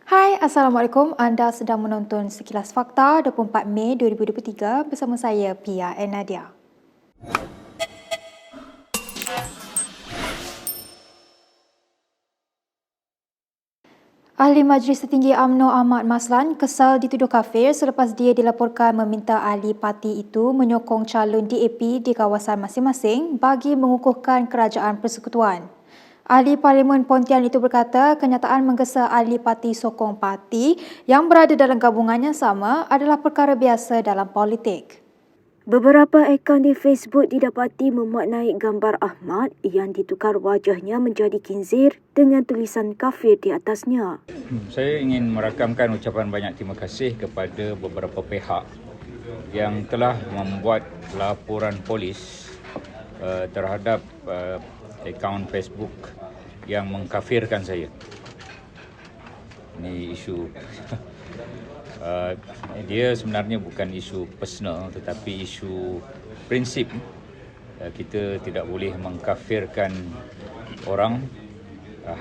Hai, Assalamualaikum. Anda sedang menonton Sekilas Fakta 24 Mei 2023 bersama saya, Pia and Nadia. Ahli Majlis Tertinggi UMNO Ahmad Maslan kesal dituduh kafir selepas dia dilaporkan meminta ahli parti itu menyokong calon DAP di kawasan masing-masing bagi mengukuhkan kerajaan persekutuan. Ahli Parlimen Pontian itu berkata kenyataan menggesa ahli parti sokong parti yang berada dalam gabungan yang sama adalah perkara biasa dalam politik. Beberapa akaun di Facebook didapati memuat naik gambar Ahmad yang ditukar wajahnya menjadi khinzir dengan tulisan kafir di atasnya. Saya ingin merakamkan ucapan banyak terima kasih kepada beberapa pihak yang telah membuat laporan polis terhadap akaun Facebook yang mengkafirkan saya. Ini isu dia sebenarnya bukan isu personal tetapi isu prinsip. Kita tidak boleh mengkafirkan orang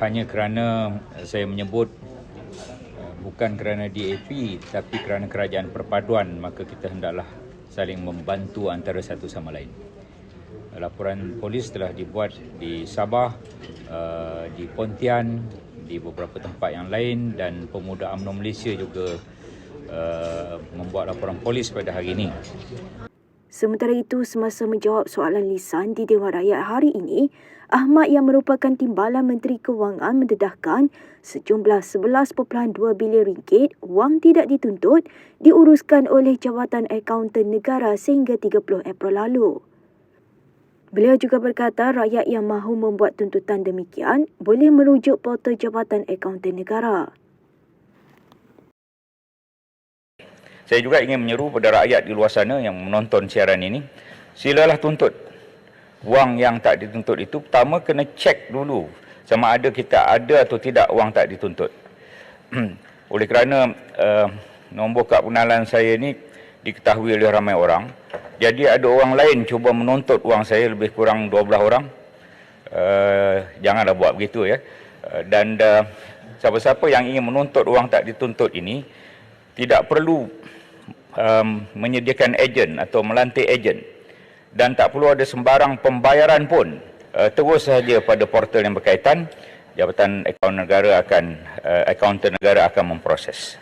hanya kerana saya menyebut bukan kerana DAP tapi kerana kerajaan perpaduan, maka kita hendaklah saling membantu antara satu sama lain. Laporan polis telah dibuat di Sabah, di Pontian, di beberapa tempat yang lain, dan Pemuda UMNO Malaysia juga membuat laporan polis pada hari ini. Sementara itu, semasa menjawab soalan lisan di Dewan Rakyat hari ini, Ahmad yang merupakan Timbalan Menteri Kewangan mendedahkan sejumlah 11.2 bilion ringgit wang tidak dituntut diuruskan oleh Jabatan Akaunten Negara sehingga 30 April lalu. Beliau juga berkata rakyat yang mahu membuat tuntutan demikian boleh merujuk portal Jabatan Akaunten Negara. Saya juga ingin menyeru pada rakyat di luar sana yang menonton siaran ini, silalah tuntut. Wang yang tak dituntut itu pertama kena cek dulu sama ada kita ada atau tidak wang tak dituntut. Oleh kerana nombor kad pengenalan saya ni diketahui oleh ramai orang, jadi ada orang lain cuba menuntut wang saya, lebih kurang 12 orang. Janganlah buat begitu ya. Dan siapa-siapa yang ingin menuntut wang tak dituntut ini tidak perlu menyediakan ejen atau melantik ejen, dan tak perlu ada sembarang pembayaran pun. Terus sahaja pada portal yang berkaitan, Jabatan Akaunten Negara akan memproses.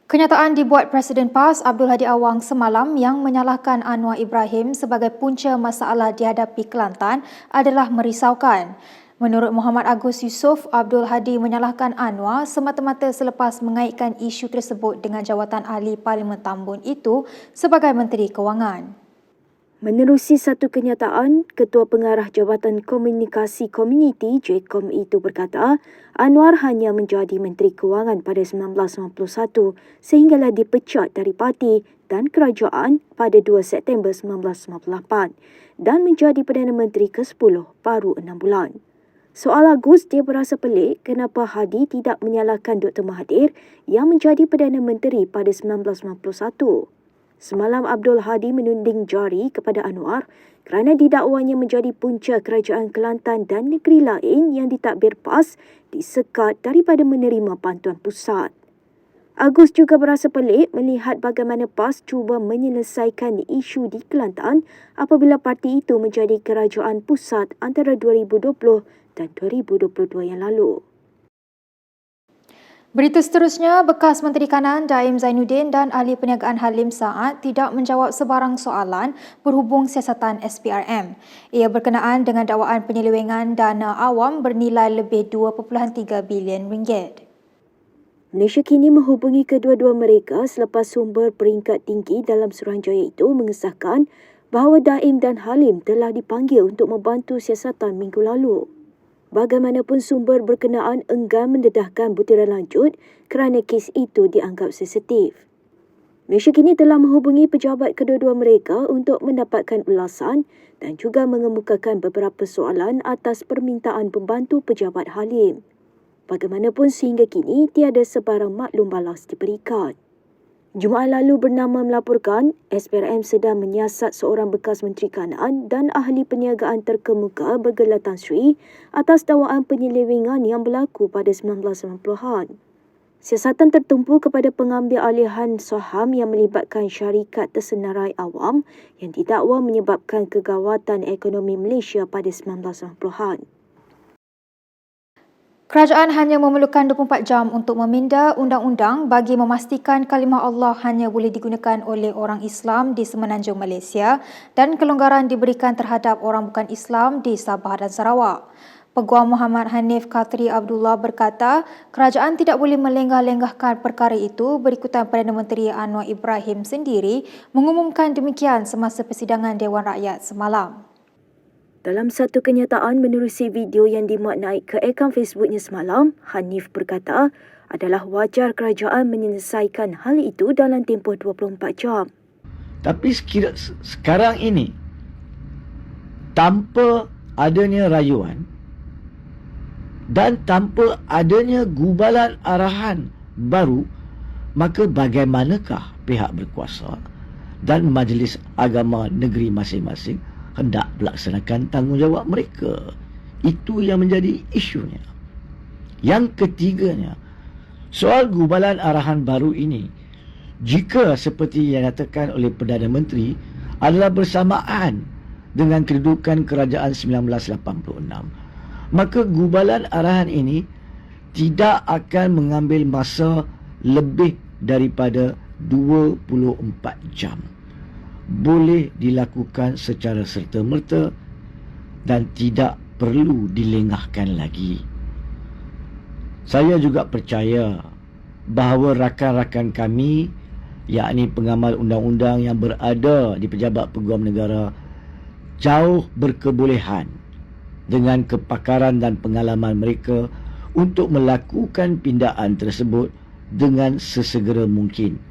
Kenyataan dibuat Presiden PAS Abdul Hadi Awang semalam yang menyalahkan Anwar Ibrahim sebagai punca masalah dihadapi Kelantan adalah merisaukan. Menurut Muhammad Agus Yusof, Abdul Hadi menyalahkan Anwar semata-mata selepas mengaitkan isu tersebut dengan jawatan ahli Parlimen Tambun itu sebagai Menteri Kewangan. Menerusi satu kenyataan, Ketua Pengarah Jabatan Komunikasi Komuniti JKOM itu berkata, Anwar hanya menjadi Menteri Kewangan pada 1991 sehinggalah dipecat dari parti dan kerajaan pada 2 September 1998 dan menjadi Perdana Menteri ke-10 baru 6 bulan. Soal Agus, dia berasa pelik kenapa Hadi tidak menyalahkan Dr. Mahathir yang menjadi Perdana Menteri pada 1991. Semalam Abdul Hadi menunding jari kepada Anwar kerana didakwanya menjadi punca kerajaan Kelantan dan negeri lain yang ditadbir PAS disekat daripada menerima bantuan pusat. Agus juga berasa pelik melihat bagaimana PAS cuba menyelesaikan isu di Kelantan apabila parti itu menjadi kerajaan pusat antara 2020 dan 2022 yang lalu. Berita seterusnya, bekas Menteri Kanan Daim Zainuddin dan Ahli Perniagaan Halim Saad tidak menjawab sebarang soalan berhubung siasatan SPRM. Ia berkenaan dengan dakwaan penyelewengan dana awam bernilai lebih 2.3 bilion ringgit. Malaysia kini menghubungi kedua-dua mereka selepas sumber peringkat tinggi dalam Suruhanjaya itu mengesahkan bahawa Daim dan Halim telah dipanggil untuk membantu siasatan minggu lalu. Bagaimanapun sumber berkenaan enggan mendedahkan butiran lanjut kerana kes itu dianggap sensitif. Malaysia kini telah menghubungi pejabat kedua-dua mereka untuk mendapatkan ulasan dan juga mengemukakan beberapa soalan atas permintaan pembantu pejabat Halim. Bagaimanapun sehingga kini tiada sebarang maklum balas diberikan. Jumaat lalu Bernama melaporkan SPRM sedang menyiasat seorang bekas Menteri Kanan dan ahli perniagaan terkemuka bergelar Tan Sri atas dakwaan penyelewengan yang berlaku pada 1990-an. Siasatan tertumpu kepada pengambil alihan saham yang melibatkan syarikat tersenarai awam yang didakwa menyebabkan kegawatan ekonomi Malaysia pada 1990-an. Kerajaan hanya memerlukan 24 jam untuk meminda undang-undang bagi memastikan kalimah Allah hanya boleh digunakan oleh orang Islam di Semenanjung Malaysia dan kelonggaran diberikan terhadap orang bukan Islam di Sabah dan Sarawak. Peguam Muhammad Hanif Khatri Abdullah berkata, kerajaan tidak boleh melenggah-lenggahkan perkara itu berikutan Perdana Menteri Anwar Ibrahim sendiri mengumumkan demikian semasa persidangan Dewan Rakyat semalam. Dalam satu kenyataan menerusi video yang dimuat naik ke akaun Facebooknya semalam, Hanif berkata adalah wajar kerajaan menyelesaikan hal itu dalam tempoh 24 jam. Tapi sekarang ini, tanpa adanya rayuan dan tanpa adanya gubalan arahan baru, maka bagaimanakah pihak berkuasa dan majlis agama negeri masing-masing hendak melaksanakan tanggungjawab mereka? Itu yang menjadi isunya. Yang ketiganya, soal gubalan arahan baru ini, jika seperti yang dikatakan oleh Perdana Menteri, adalah bersamaan dengan kedudukan kerajaan 1986, maka gubalan arahan ini tidak akan mengambil masa lebih daripada 24 jam. Boleh dilakukan secara serta-merta dan tidak perlu dilengahkan lagi. Saya juga percaya bahawa rakan-rakan kami, yakni pengamal undang-undang yang berada di Pejabat Peguam Negara, jauh berkebolehan dengan kepakaran dan pengalaman mereka untuk melakukan pindaan tersebut dengan sesegera mungkin.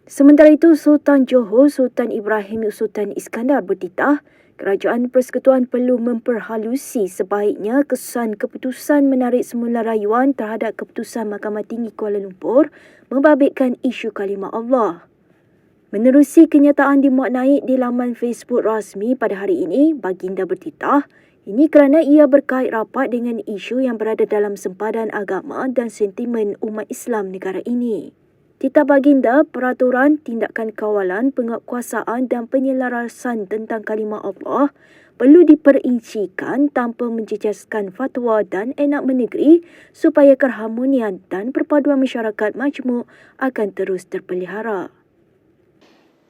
Sementara itu, Sultan Johor Sultan Ibrahim Sultan Iskandar bertitah kerajaan persekutuan perlu memperhalusi sebaiknya kesan keputusan menarik semula rayuan terhadap keputusan Mahkamah Tinggi Kuala Lumpur membabitkan isu kalimah Allah. Menerusi kenyataan dimuat naik di laman Facebook rasmi pada hari ini, Baginda bertitah, ini kerana ia berkait rapat dengan isu yang berada dalam sempadan agama dan sentimen umat Islam negara ini. Titah Baginda, peraturan, tindakan kawalan, penguatkuasaan dan penyelarasan tentang kalimah Allah perlu diperincikan tanpa menjejaskan fatwa dan enak menegeri supaya keharmonian dan perpaduan masyarakat majmuk akan terus terpelihara.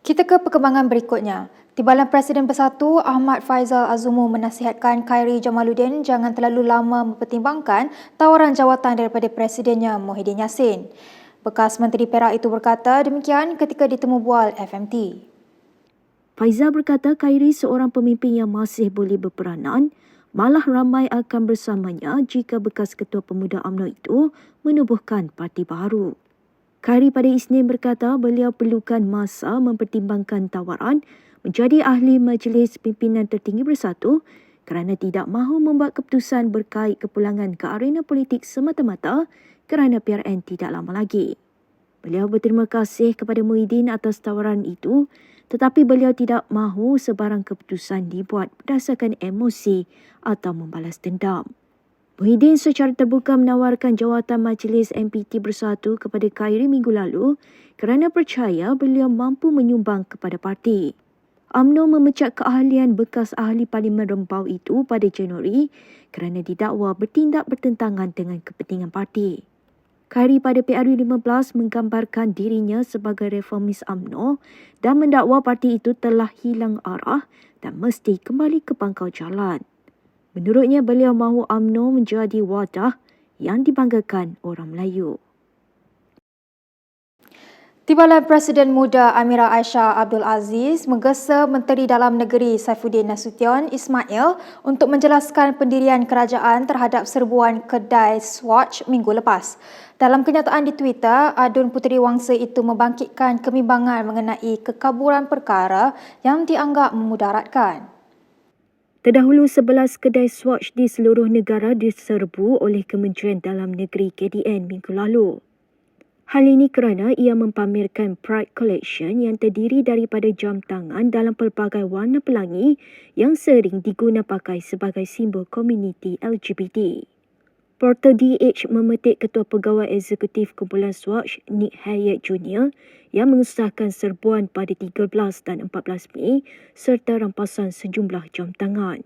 Kita ke perkembangan berikutnya. Timbalan Presiden Bersatu Ahmad Faizal Azumu menasihatkan Khairi Jamaluddin jangan terlalu lama mempertimbangkan tawaran jawatan daripada Presidennya Muhyiddin Yassin. Bekas Menteri Perak itu berkata demikian ketika ditemu bual FMT. Faizal berkata Khairi seorang pemimpin yang masih boleh berperanan, malah ramai akan bersamanya jika bekas Ketua Pemuda UMNO itu menubuhkan parti baru. Khairi pada Isnin berkata beliau perlukan masa mempertimbangkan tawaran menjadi ahli Majlis Pimpinan Tertinggi Bersatu kerana tidak mahu membuat keputusan berkait kepulangan ke arena politik semata-mata kerana PRN tidak lama lagi. Beliau berterima kasih kepada Muhyiddin atas tawaran itu, tetapi beliau tidak mahu sebarang keputusan dibuat berdasarkan emosi atau membalas dendam. Muhyiddin secara terbuka menawarkan jawatan Majlis MPT Bersatu kepada Khairi minggu lalu kerana percaya beliau mampu menyumbang kepada parti. UMNO memecat keahlian bekas ahli Parlimen Rempau itu pada Januari kerana didakwa bertindak bertentangan dengan kepentingan parti. Khairi pada PRU 15 menggambarkan dirinya sebagai reformis UMNO dan mendakwa parti itu telah hilang arah dan mesti kembali ke pangkal jalan. Menurutnya, beliau mahu UMNO menjadi wadah yang dibanggakan orang Melayu. Timbalan Presiden Muda Amira Aisyah Abdul Aziz menggesa Menteri Dalam Negeri Saifuddin Nasution Ismail untuk menjelaskan pendirian kerajaan terhadap serbuan kedai Swatch minggu lepas. Dalam kenyataan di Twitter, Adun Puteri Wangsa itu membangkitkan kebimbangan mengenai kekaburan perkara yang dianggap memudaratkan. Terdahulu 11 kedai Swatch di seluruh negara diserbu oleh Kementerian Dalam Negeri KDN minggu lalu. Hal ini kerana ia mempamerkan Pride Collection yang terdiri daripada jam tangan dalam pelbagai warna pelangi yang sering diguna pakai sebagai simbol komuniti LGBT. Portal DH memetik Ketua Pegawai Eksekutif Kumpulan Swatch, Nick Hayat Jr. yang mengesahkan serbuan pada 13 dan 14 Mei serta rampasan sejumlah jam tangan.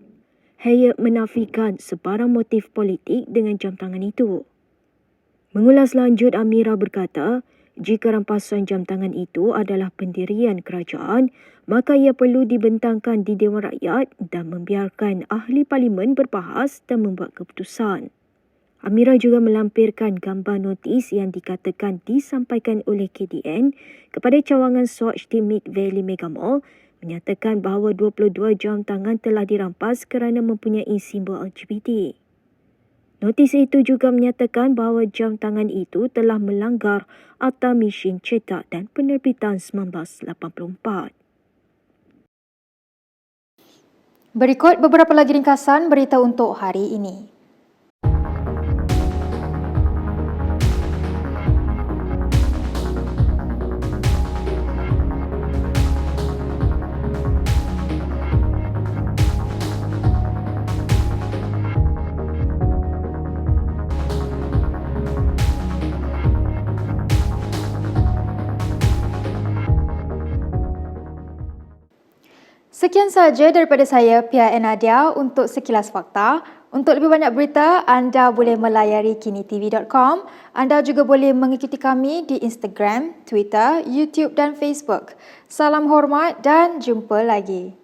Hayat menafikan sebarang motif politik dengan jam tangan itu. Mengulas lanjut, Amira berkata, jika rampasan jam tangan itu adalah pendirian kerajaan, maka ia perlu dibentangkan di Dewan Rakyat dan membiarkan ahli parlimen berbahas dan membuat keputusan. Amira juga melampirkan gambar notis yang dikatakan disampaikan oleh KDN kepada cawangan Swatch di Mid Valley Mega Mall, menyatakan bahawa 22 jam tangan telah dirampas kerana mempunyai simbol LGBT. Notis itu juga menyatakan bahawa jam tangan itu telah melanggar Akta Mesin Cetak dan Penerbitan 1984. Berikut beberapa lagi ringkasan berita untuk hari ini. Sekian sahaja daripada saya, Pia Nadia, untuk Sekilas Fakta. Untuk lebih banyak berita, anda boleh melayari kinitv.com. Anda juga boleh mengikuti kami di Instagram, Twitter, YouTube dan Facebook. Salam hormat dan jumpa lagi.